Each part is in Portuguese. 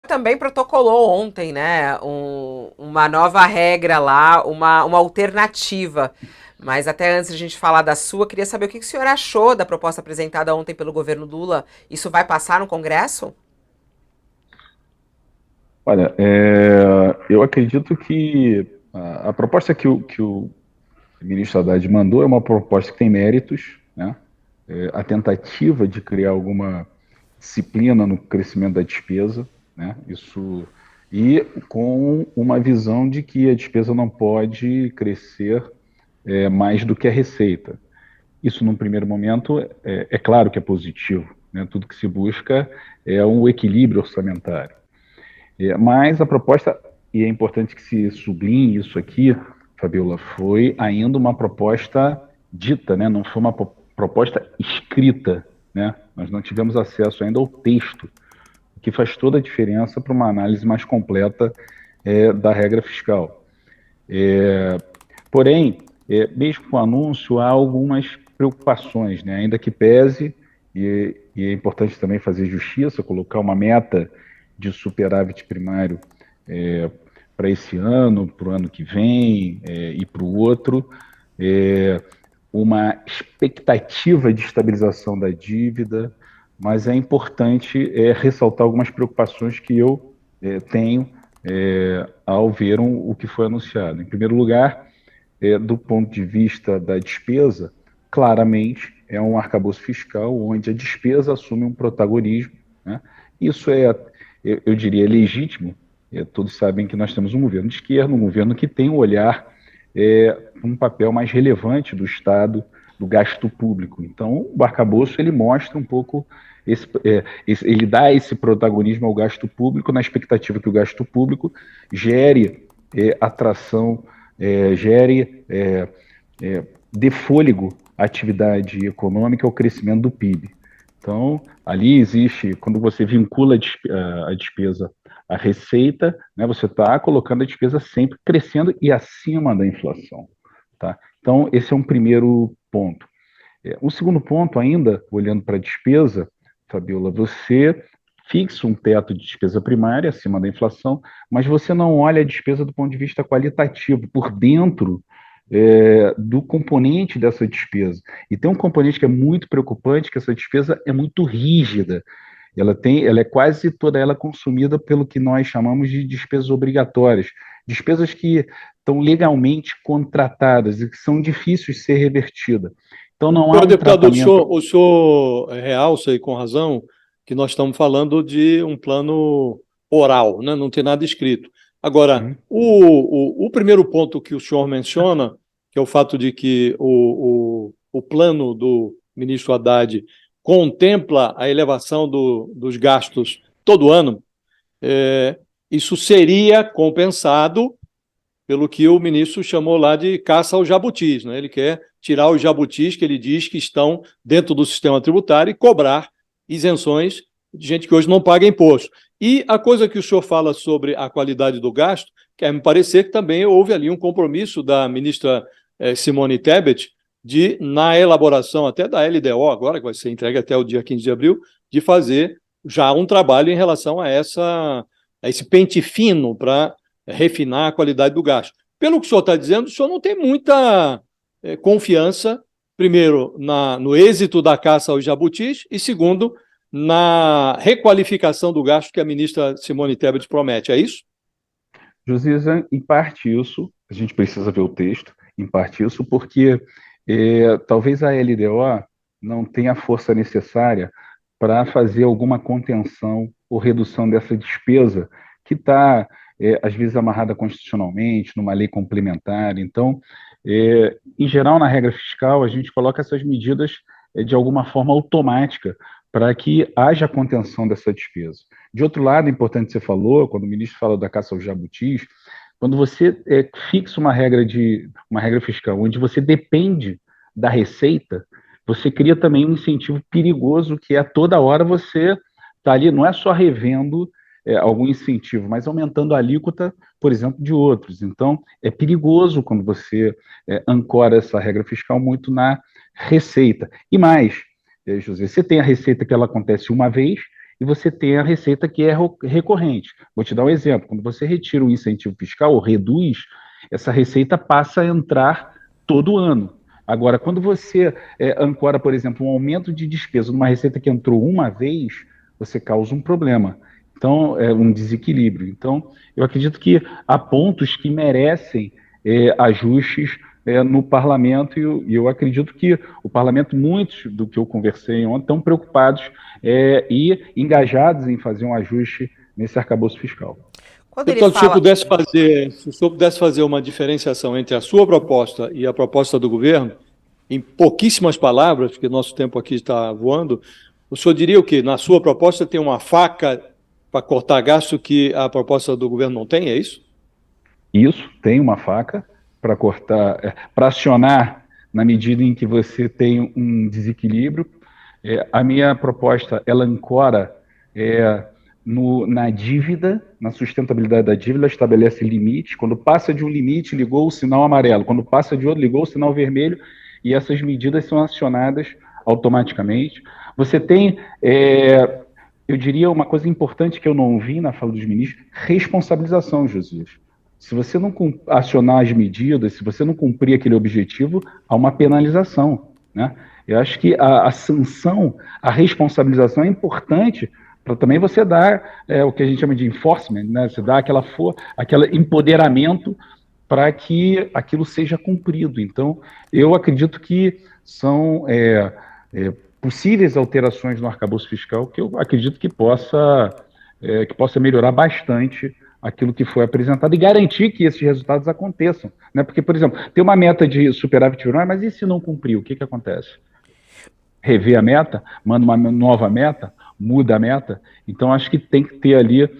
também protocolou ontem, né, uma nova regra lá, uma alternativa. Mas até antes de a gente falar da sua, queria saber o que o senhor achou da proposta apresentada ontem pelo governo Lula. Isso vai passar no Congresso? Olha, eu acredito que a proposta que o ministro Haddad mandou é uma proposta que tem méritos, né? A tentativa de criar alguma disciplina no crescimento da despesa, né? Isso e com uma visão de que a despesa não pode crescer mais do que a receita. Isso, num primeiro momento, é claro que é positivo, né? Tudo que se busca é um equilíbrio orçamentário. Mas a proposta, e é importante que se sublinhe isso aqui, Fabiola, foi ainda uma proposta dita, né? Não foi uma proposta escrita, né? Nós não tivemos acesso ainda ao texto, o que faz toda a diferença para uma análise mais completa da regra fiscal. Porém, mesmo com o anúncio, há algumas preocupações, né? Ainda que pese, e é importante também fazer justiça, colocar uma meta de superávit primário para esse ano, para o ano que vem e para o outro, uma expectativa de estabilização da dívida, mas é importante ressaltar algumas preocupações que eu tenho ao ver o que foi anunciado. Em primeiro lugar, do ponto de vista da despesa, claramente é um arcabouço fiscal onde a despesa assume um protagonismo, né? Isso eu diria, legítimo. Todos sabem que nós temos um governo de esquerda, um governo que tem um olhar, um papel mais relevante do Estado, do gasto público. Então, o arcabouço ele mostra um pouco ele dá esse protagonismo ao gasto público na expectativa que o gasto público gere atração, gere, dê fôlego à atividade econômica, ao crescimento do PIB. Então, ali existe, quando você vincula a despesa à receita, né, você está colocando a despesa sempre crescendo e acima da inflação. Tá? Então, esse é um primeiro ponto. Um segundo ponto, ainda, olhando para a despesa, Fabiola, você fixa um teto de despesa primária acima da inflação, mas você não olha a despesa do ponto de vista qualitativo, por dentro do componente dessa despesa. E tem um componente que é muito preocupante, que essa despesa é muito rígida. Ela é quase toda ela consumida pelo que nós chamamos de despesas obrigatórias, despesas que estão legalmente contratadas e que são difíceis de ser revertidas. Então não há Senhor um deputado, tratamento. o senhor realça, e com razão, que nós estamos falando de um plano oral, né? Não tem nada escrito. Agora, Uhum. o primeiro ponto que o senhor menciona, que é o fato de que o plano do ministro Haddad contempla a elevação dos gastos todo ano, é, isso seria compensado pelo que o ministro chamou lá de caça aos jabutis, né? Ele quer tirar os jabutis que ele diz que estão dentro do sistema tributário e cobrar isenções de gente que hoje não paga imposto. E a coisa que o senhor fala sobre a qualidade do gasto, quer me parecer que também houve ali um compromisso da ministra Simone Tebet de, na elaboração até da LDO, agora que vai ser entregue até o dia 15 de abril, de fazer já um trabalho em relação a esse pente fino para refinar a qualidade do gasto. Pelo que o senhor está dizendo, o senhor não tem muita confiança, primeiro, no êxito da caça aos jabutis e, segundo, na requalificação do gasto que a ministra Simone Tebet promete. É isso? Josias, em parte isso, a gente precisa ver o texto, em parte isso, porque talvez a LDO não tenha a força necessária para fazer alguma contenção ou redução dessa despesa que está, às vezes, amarrada constitucionalmente, numa lei complementar. Então, em geral, na regra fiscal, a gente coloca essas medidas de alguma forma automática para que haja contenção dessa despesa. De outro lado, é importante você falou, quando o ministro fala da caça aos jabutis, quando você fixa uma regra fiscal onde você depende da receita, você cria também um incentivo perigoso que é toda hora você tá ali, não é só revendo algum incentivo, mas aumentando a alíquota, por exemplo, de outros. Então, é perigoso quando você ancora essa regra fiscal muito na receita. E mais, José, você tem a receita que ela acontece uma vez e você tem a receita que é recorrente. Vou te dar um exemplo. Quando você retira um incentivo fiscal ou reduz, essa receita passa a entrar todo ano. Agora, quando você ancora, por exemplo, um aumento de despesa numa receita que entrou uma vez, você causa um problema. Então, é um desequilíbrio. Então, eu acredito que há pontos que merecem ajustes no parlamento, e eu acredito que o parlamento, muitos do que eu conversei ontem, estão preocupados e engajados em fazer um ajuste nesse arcabouço fiscal. Quando ele Deputado, fala... se o senhor pudesse fazer uma diferenciação entre a sua proposta e a proposta do governo, em pouquíssimas palavras, porque nosso tempo aqui está voando, o senhor diria o quê? Na sua proposta tem uma faca para cortar gasto que a proposta do governo não tem, é isso? Isso, tem uma faca para cortar, para acionar na medida em que você tem um desequilíbrio. A minha proposta, ela ancora na dívida, na sustentabilidade da dívida, estabelece limite. Quando passa de um limite, ligou o sinal amarelo. Quando passa de outro, ligou o sinal vermelho, e essas medidas são acionadas automaticamente. Você tem, eu diria, uma coisa importante que eu não vi na fala dos ministros: responsabilização, Josias. Se você não acionar as medidas, se você não cumprir aquele objetivo, há uma penalização, né? Eu acho que a sanção, a responsabilização é importante para também você dar o que a gente chama de enforcement, né? Você dá aquele empoderamento para que aquilo seja cumprido. Então, eu acredito que são possíveis alterações no arcabouço fiscal que eu acredito que possa melhorar bastante aquilo que foi apresentado e garantir que esses resultados aconteçam, né? Porque, por exemplo, tem uma meta de superávit primário, mas e se não cumprir, o que acontece? Rever a meta, manda uma nova meta, muda a meta. Então, acho que tem que ter ali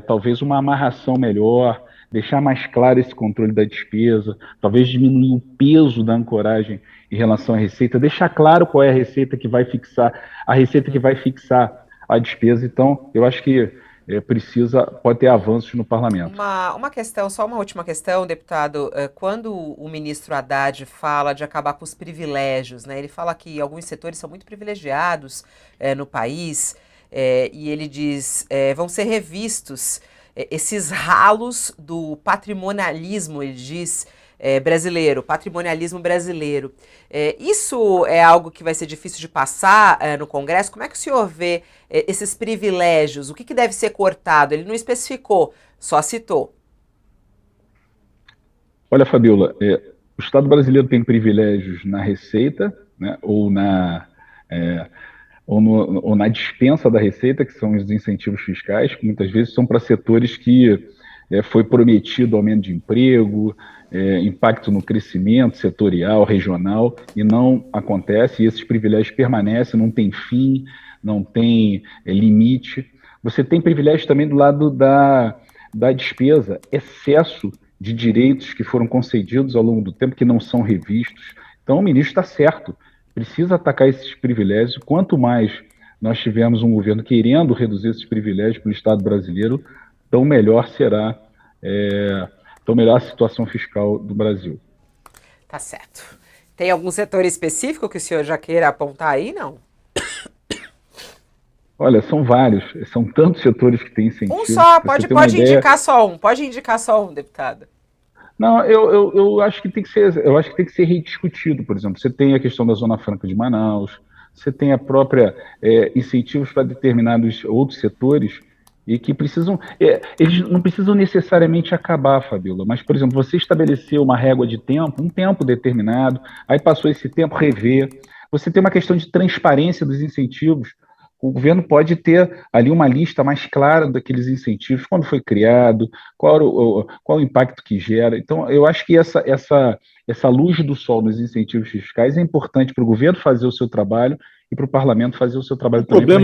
talvez uma amarração melhor, deixar mais claro esse controle da despesa, talvez diminuir o peso da ancoragem em relação à receita, deixar claro qual é a receita que vai fixar a despesa. Então, eu acho que pode ter avanços no parlamento. Uma questão, só uma última questão, deputado. Quando o ministro Haddad fala de acabar com os privilégios, né? Ele fala que alguns setores são muito privilegiados no país, e ele diz vão ser revistos esses ralos do patrimonialismo, ele diz, patrimonialismo brasileiro. Isso é algo que vai ser difícil de passar no Congresso? Como é que o senhor vê esses privilégios? O que deve ser cortado? Ele não especificou, só citou. Olha, Fabiola, o Estado brasileiro tem privilégios na receita, né, ou na dispensa da receita, que são os incentivos fiscais, que muitas vezes são para setores que foi prometido aumento de emprego, impacto no crescimento setorial, regional, e não acontece, e esses privilégios permanecem, não tem fim, não tem limite. Você tem privilégio também do lado da despesa, excesso de direitos que foram concedidos ao longo do tempo, que não são revistos. Então, o ministro está certo, precisa atacar esses privilégios. Quanto mais nós tivermos um governo querendo reduzir esses privilégios para o Estado brasileiro, tão melhor será, tão melhor a situação fiscal do Brasil. Tá certo. Tem algum setor específico que o senhor já queira apontar aí, não? Olha, são vários, são tantos setores que têm incentivo. Um só, pode indicar só um, deputado. Não, eu acho que tem que ser rediscutido. Por exemplo, você tem a questão da Zona Franca de Manaus, você tem a própria incentivos para determinados outros setores e que precisam, eles não precisam necessariamente acabar, Fabiola, mas, por exemplo, você estabeleceu uma régua de tempo, um tempo determinado, aí passou esse tempo, rever. Você tem uma questão de transparência dos incentivos. O governo pode ter ali uma lista mais clara daqueles incentivos, quando foi criado, qual o impacto que gera. Então, eu acho que essa luz do sol nos incentivos fiscais é importante para o governo fazer o seu trabalho e para o parlamento fazer o seu trabalho também.